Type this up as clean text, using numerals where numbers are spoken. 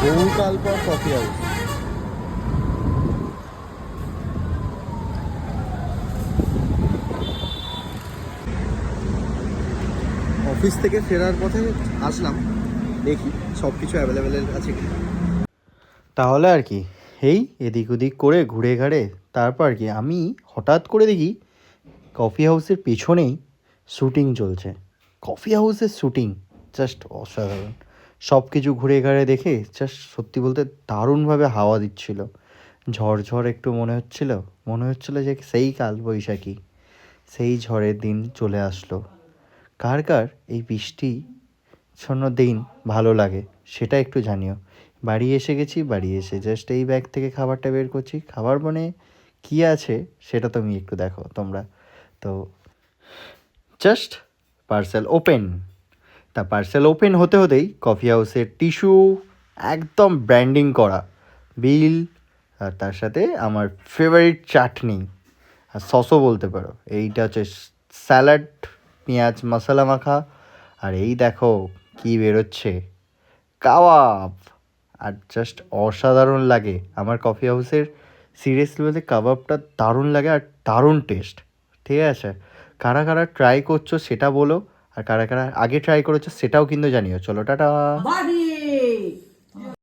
বহুকাল পর coffee house. Office থেকে ফেরার পথে আসলাম, দেখি সব কিছু অ্যাভেলেবেল আছে কি। তাহলে আর কি, এই এদিক ওদিক করে ঘুরে ঘাড়ে তারপর কি আমি হঠাৎ করে দেখি কফি হাউসের পেছনেই শ্যুটিং চলছে। কফি হাউসের শ্যুটিং জাস্ট অসাধারণ। সব কিছু ঘুরে ঘাড়ে দেখে জাস্ট সত্যি বলতে দারুণভাবে হাওয়া দিচ্ছিল, ঝড় একটু মনে হচ্ছিল যে সেই কাল বৈশাখী, সেই ঝড়ের দিন চলে আসলো। কার কার এই বৃষ্টি ছন্ন দিন ভালো লাগে সেটা একটু জানিও। বাড়ি এসে গেছি, বাড়ি এসে জাস্ট এই ব্যাগ থেকে খাবারটা বের করছি। খাবার মানে কী আছে সেটা তুমি একটু দেখো তোমরা। তো জাস্ট পার্সেল ওপেন। তা পার্সেল ওপেন হতে হতেই কফি হাউসের টিস্যু একদম ব্র্যান্ডিং করা, বিল, আর তার সাথে আমার ফেভারিট চাটনি আর সসও বলতে পারো। এইটা হচ্ছে স্যালাড, পেঁয়াজ মশলা মাখা। আর এই দেখো কি বেরোচ্ছে, কাবাব। আর জাস্ট অসাধারণ লাগে আমার কফি হাউসের, সিরিয়াসলি বলতে কাবাবটা দারুণ লাগে আর দারুণ টেস্ট। ঠিক আছে, কারা কারা ট্রাই করছো সেটা বলো, আর কারা কারা আগে ট্রাই করেছো সেটাও কিন্তু জানিও। চলো টাটা।